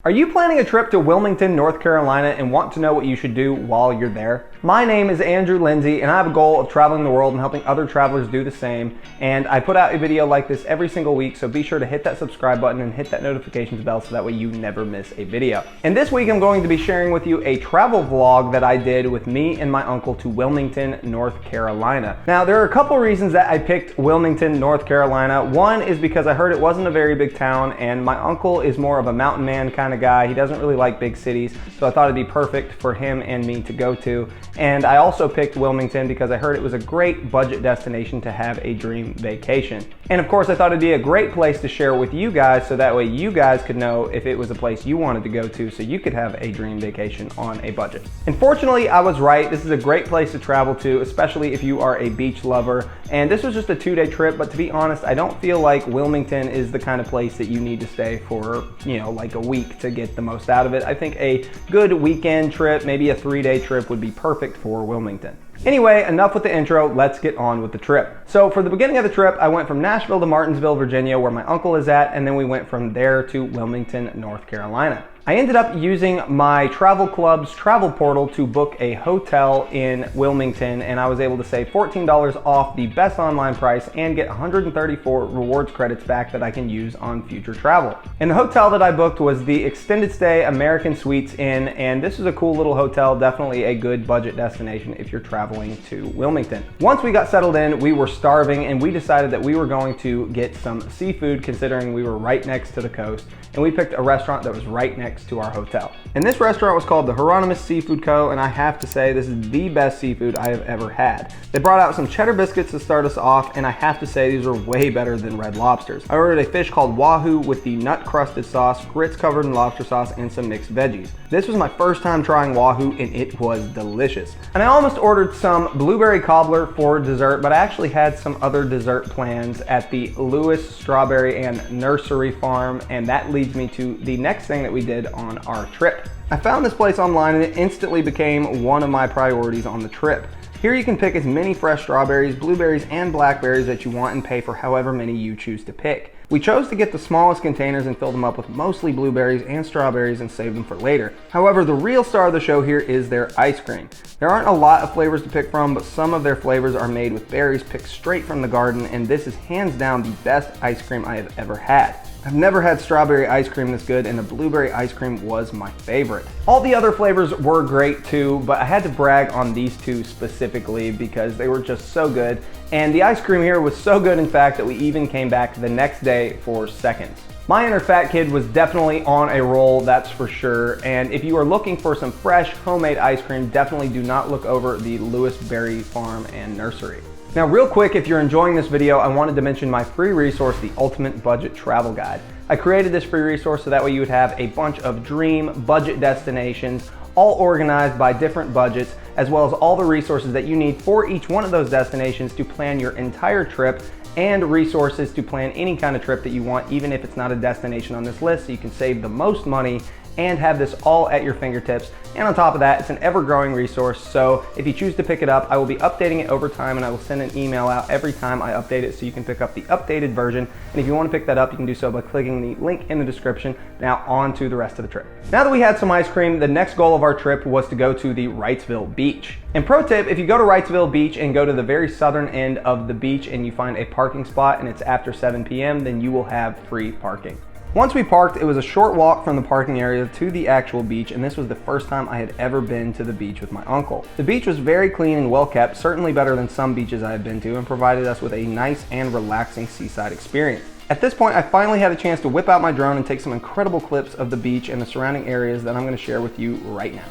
Are you planning a trip to Wilmington, North Carolina and want to know what you should do while you're there? My name is Andrew Lindsay and I have a goal of traveling the world and helping other travelers do the same. And I put out a video like this every single week, so be sure to hit that subscribe button and hit that notifications bell so that way you never miss a video. And this week I'm going to be sharing with you a travel vlog that I did with me and my uncle to Wilmington, North Carolina. Now there are a couple reasons that I picked Wilmington, North Carolina. One is because I heard it wasn't a very big town and my uncle is more of a mountain man kind of guy. He doesn't really like big cities, so I thought it'd be perfect for him and me to go to. And I also picked Wilmington because I heard it was a great budget destination to have a dream vacation. And of course I thought it'd be a great place to share with you guys so that way you guys could know if it was a place you wanted to go to so you could have a dream vacation on a budget. And fortunately I was right. This is a great place to travel to, especially if you are a beach lover. And this was just a 2-day trip, but to be honest, I don't feel like Wilmington is the kind of place that you need to stay for, like a week to get the most out of it. I think a good weekend trip, maybe a 3-day trip would be perfect for Wilmington. Anyway, enough with the intro, let's get on with the trip. So for the beginning of the trip, I went from Nashville to Martinsville, Virginia, where my uncle is at, and then we went from there to Wilmington, North Carolina. I ended up using my travel club's travel portal to book a hotel in Wilmington, and I was able to save $14 off the best online price and get 134 rewards credits back that I can use on future travel. And the hotel that I booked was the Extended Stay American Suites Inn, and this is a cool little hotel, definitely a good budget destination if you're traveling to Wilmington. Once we got settled in, we were starving and we decided that we were going to get some seafood considering we were right next to the coast, and we picked a restaurant that was right next to our hotel. And this restaurant was called the Hieronymus Seafood Co, and I have to say this is the best seafood I have ever had. They brought out some cheddar biscuits to start us off, and I have to say these are way better than Red Lobsters. I ordered a fish called wahoo with the nut crusted sauce, grits covered in lobster sauce, and some mixed veggies. This was my first time trying wahoo and it was delicious. And I almost ordered some blueberry cobbler for dessert, but I actually had some other dessert plans at the Lewis Strawberry and Nursery farm, and that leads me to the next thing that we did on our trip. I found this place online and it instantly became one of my priorities on the trip. Here you can pick as many fresh strawberries, blueberries, and blackberries that you want and pay for however many you choose to pick. We chose to get the smallest containers and fill them up with mostly blueberries and strawberries and save them for later. However, the real star of the show here is their ice cream. There aren't a lot of flavors to pick from, but some of their flavors are made with berries picked straight from the garden, and this is hands down the best ice cream I have ever had. I've never had strawberry ice cream this good, and the blueberry ice cream was my favorite. All the other flavors were great too, but I had to brag on these two specifically because they were just so good. And the ice cream here was so good, in fact, that we even came back the next day for seconds. My inner fat kid was definitely on a roll, that's for sure. And if you are looking for some fresh homemade ice cream, definitely do not look over the Lewis Berry Farm and Nursery. Now real quick, if you're enjoying this video, I wanted to mention my free resource, the Ultimate Budget Travel Guide. I created this free resource so that way you would have a bunch of dream budget destinations, all organized by different budgets, as well as all the resources that you need for each one of those destinations to plan your entire trip, and resources to plan any kind of trip that you want, even if it's not a destination on this list, so you can save the most money and have this all at your fingertips. And on top of that, it's an ever-growing resource, so if you choose to pick it up, I will be updating it over time, and I will send an email out every time I update it so you can pick up the updated version. And if you want to pick that up, you can do so by clicking the link in the description. Now on to the rest of the trip. Now that we had some ice cream, the next goal of our trip was to go to the Wrightsville Beach. And pro tip, if you go to Wrightsville Beach and go to the very southern end of the beach and you find a parking spot and it's after 7 p.m., then you will have free parking. Once we parked, it was a short walk from the parking area to the actual beach, and this was the first time I had ever been to the beach with my uncle. The beach was very clean and well kept, certainly better than some beaches I have been to, and provided us with a nice and relaxing seaside experience. At this point, I finally had a chance to whip out my drone and take some incredible clips of the beach and the surrounding areas that I'm going to share with you right now.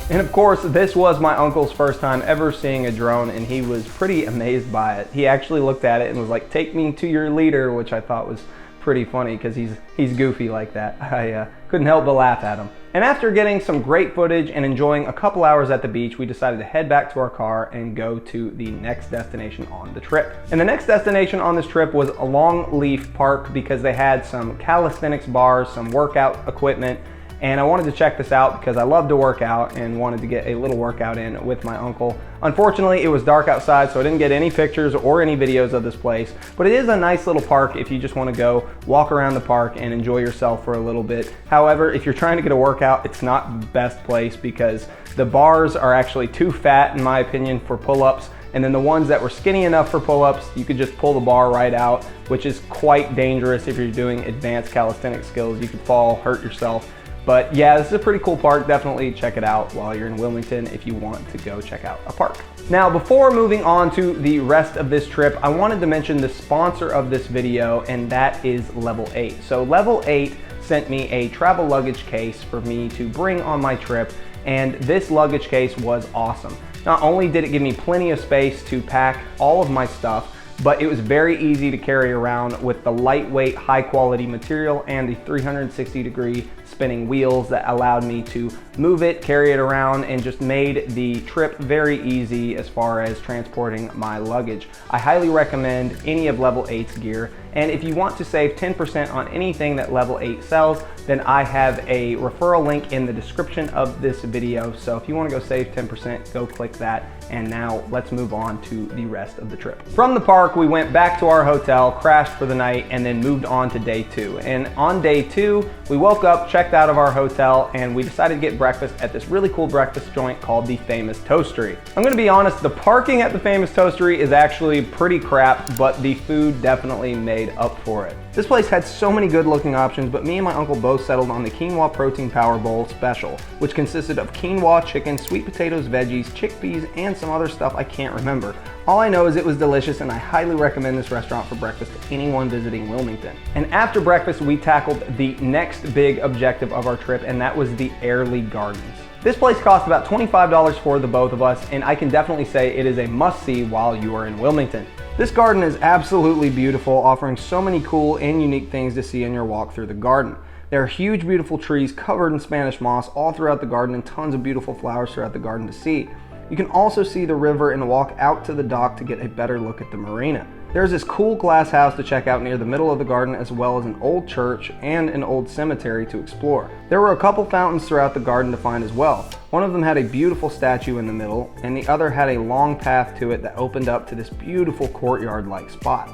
And of course, this was my uncle's first time ever seeing a drone, and he was pretty amazed by it. He actually looked at it and was like, "Take me to your leader," which I thought was pretty funny because he's goofy like that. I couldn't help but laugh at him. And after getting some great footage and enjoying a couple hours at the beach, we decided to head back to our car and go to the next destination on the trip. And the next destination on this trip was a Longleaf Park because they had some calisthenics bars, some workout equipment, and I wanted to check this out because I love to work out and wanted to get a little workout in with my uncle. Unfortunately, it was dark outside, so I didn't get any pictures or any videos of this place, but it is a nice little park if you just want to go walk around the park and enjoy yourself for a little bit. However, if you're trying to get a workout, it's not the best place because the bars are actually too fat, in my opinion, for pull-ups. And then the ones that were skinny enough for pull-ups, you could just pull the bar right out, which is quite dangerous if you're doing advanced calisthenic skills. You could fall, hurt yourself. But yeah, this is a pretty cool park. Definitely check it out while you're in Wilmington if you want to go check out a park. Now, before moving on to the rest of this trip, I wanted to mention the sponsor of this video, and that is Level 8. So Level 8 sent me a travel luggage case for me to bring on my trip, and this luggage case was awesome. Not only did it give me plenty of space to pack all of my stuff, but it was very easy to carry around with the lightweight, high quality material and the 360-degree spinning wheels that allowed me to move it, carry it around, and just made the trip very easy as far as transporting my luggage. I highly recommend any of Level 8's gear, and if you want to save 10% on anything that Level 8 sells, then I have a referral link in the description of this video. So if you want to go save 10%, go click that. And now let's move on to the rest of the trip. From the park, we went back to our hotel, crashed for the night, and then moved on to day 2. And on day 2, we woke up, checked out of our hotel, and we decided to get breakfast at this really cool breakfast joint called the Famous Toastery. I'm gonna be honest, the parking at the Famous Toastery is actually pretty crap, but the food definitely made up for it. This place had so many good looking options, but me and my uncle both settled on the Quinoa Protein Power Bowl Special, which consisted of quinoa, chicken, sweet potatoes, veggies, chickpeas, and some other stuff I can't remember. All I know is it was delicious, and I highly recommend this restaurant for breakfast to anyone visiting Wilmington. And after breakfast, we tackled the next big objective of our trip, and that was the Airlie Gardens. This place cost about $25 for the both of us, and I can definitely say it is a must-see while you are in Wilmington. This garden is absolutely beautiful, offering so many cool and unique things to see in your walk through the garden. There are huge, beautiful trees covered in Spanish moss all throughout the garden and tons of beautiful flowers throughout the garden to see. You can also see the river and walk out to the dock to get a better look at the marina. There's this cool glass house to check out near the middle of the garden, as well as an old church and an old cemetery to explore. There were a couple fountains throughout the garden to find as well. One of them had a beautiful statue in the middle, and the other had a long path to it that opened up to this beautiful courtyard-like spot.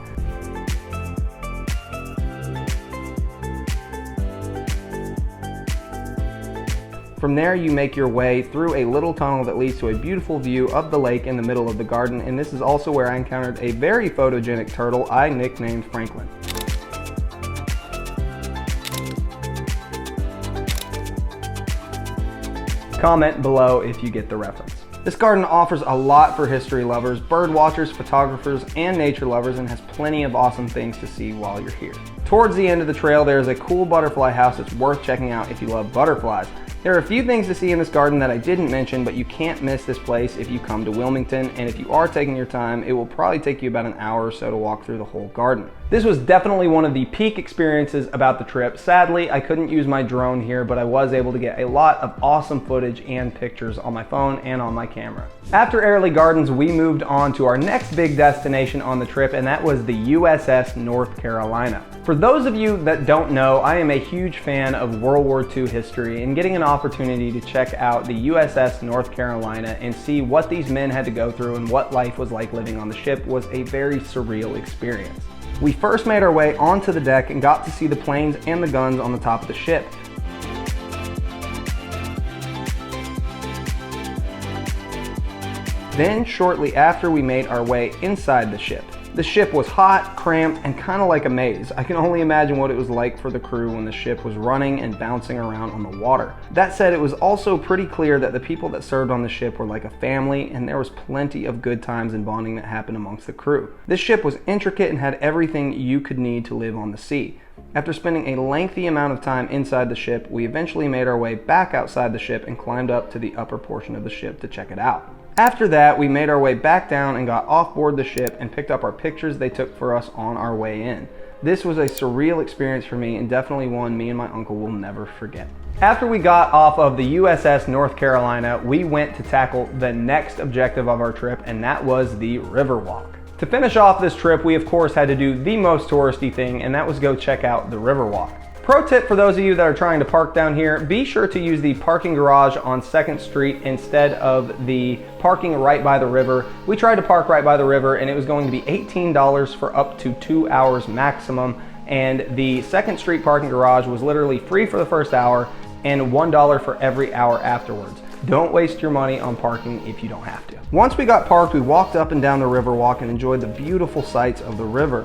From there, you make your way through a little tunnel that leads to a beautiful view of the lake in the middle of the garden, and this is also where I encountered a very photogenic turtle I nicknamed Franklin. Comment below if you get the reference. This garden offers a lot for history lovers, bird watchers, photographers, and nature lovers, and has plenty of awesome things to see while you're here. Towards the end of the trail, there is a cool butterfly house that's worth checking out if you love butterflies. There are a few things to see in this garden that I didn't mention, but you can't miss this place if you come to Wilmington, and if you are taking your time, it will probably take you about an hour or so to walk through the whole garden. This was definitely one of the peak experiences about the trip. Sadly, I couldn't use my drone here, but I was able to get a lot of awesome footage and pictures on my phone and on my camera. After Airlie Gardens, we moved on to our next big destination on the trip, and that was the USS North Carolina. For those of you that don't know, I am a huge fan of World War II history, and getting an opportunity to check out the USS North Carolina and see what these men had to go through and what life was like living on the ship was a very surreal experience. We first made our way onto the deck and got to see the planes and the guns on the top of the ship. Then, shortly after, we made our way inside the ship. The ship was hot, cramped, and kind of like a maze. I can only imagine what it was like for the crew when the ship was running and bouncing around on the water. That said, it was also pretty clear that the people that served on the ship were like a family, and there was plenty of good times and bonding that happened amongst the crew. This ship was intricate and had everything you could need to live on the sea. After spending a lengthy amount of time inside the ship, we eventually made our way back outside the ship and climbed up to the upper portion of the ship to check it out. After that, we made our way back down and got off board the ship and picked up our pictures they took for us on our way in. This was a surreal experience for me and definitely one me and my uncle will never forget. After we got off of the USS North Carolina, we went to tackle the next objective of our trip, and that was the Riverwalk. To finish off this trip, we of course had to do the most touristy thing, and that was go check out the Riverwalk. Pro tip for those of you that are trying to park down here, be sure to use the parking garage on 2nd Street instead of the parking right by the river. We tried to park right by the river and it was going to be $18 for up to 2 hours maximum, and the 2nd Street parking garage was literally free for the first hour and $1 for every hour afterwards. Don't waste your money on parking if you don't have to. Once we got parked, we walked up and down the Riverwalk and enjoyed the beautiful sights of the river.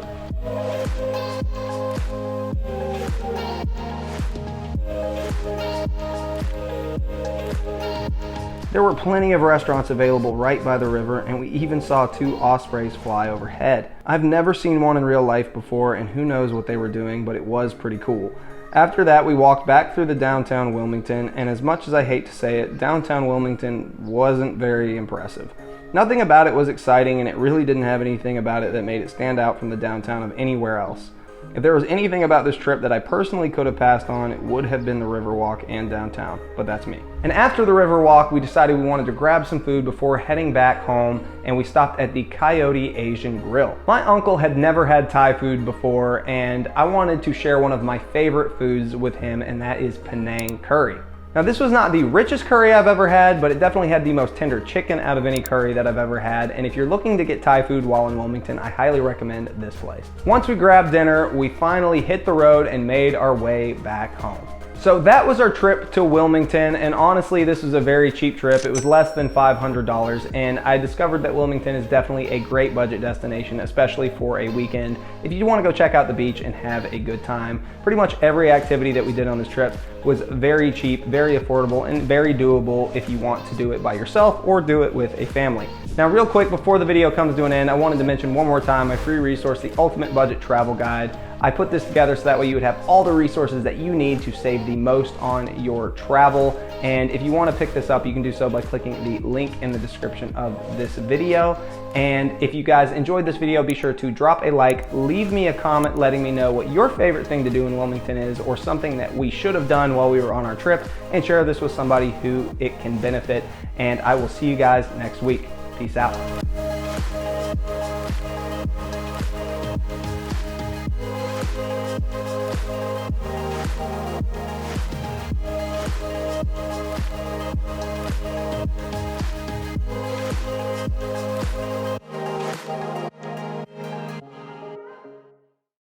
There were plenty of restaurants available right by the river, and we even saw 2 ospreys fly overhead. I've never seen one in real life before, and who knows what they were doing, but it was pretty cool. After that, we walked back through the downtown Wilmington, and as much as I hate to say it, downtown Wilmington wasn't very impressive. Nothing about it was exciting, and it really didn't have anything about it that made it stand out from the downtown of anywhere else. If there was anything about this trip that I personally could have passed on, it would have been the Riverwalk and downtown, but that's me. And after the Riverwalk, we decided we wanted to grab some food before heading back home, and we stopped at the Kyote Asian Grill. My uncle had never had Thai food before, and I wanted to share one of my favorite foods with him, and that is Penang curry. Now, this was not the richest curry I've ever had, but it definitely had the most tender chicken out of any curry that I've ever had. And if you're looking to get Thai food while in Wilmington, I highly recommend this place. Once we grabbed dinner, we finally hit the road and made our way back home. So that was our trip to Wilmington, and honestly, this was a very cheap trip. It was less than $500, and I discovered that Wilmington is definitely a great budget destination, especially for a weekend. If you want to go check out the beach and have a good time, pretty much every activity that we did on this trip was very cheap, very affordable, and very doable if you want to do it by yourself or do it with a family. Now, real quick, before the video comes to an end, I wanted to mention one more time my free resource, the Ultimate Budget Travel Guide. I put this together so that way you would have all the resources that you need to save the most on your travel. And if you want to pick this up, you can do so by clicking the link in the description of this video. And if you guys enjoyed this video, be sure to drop a like, leave me a comment letting me know what your favorite thing to do in Wilmington is, or something that we should have done while we were on our trip, and share this with somebody who it can benefit. And I will see you guys next week. Peace out.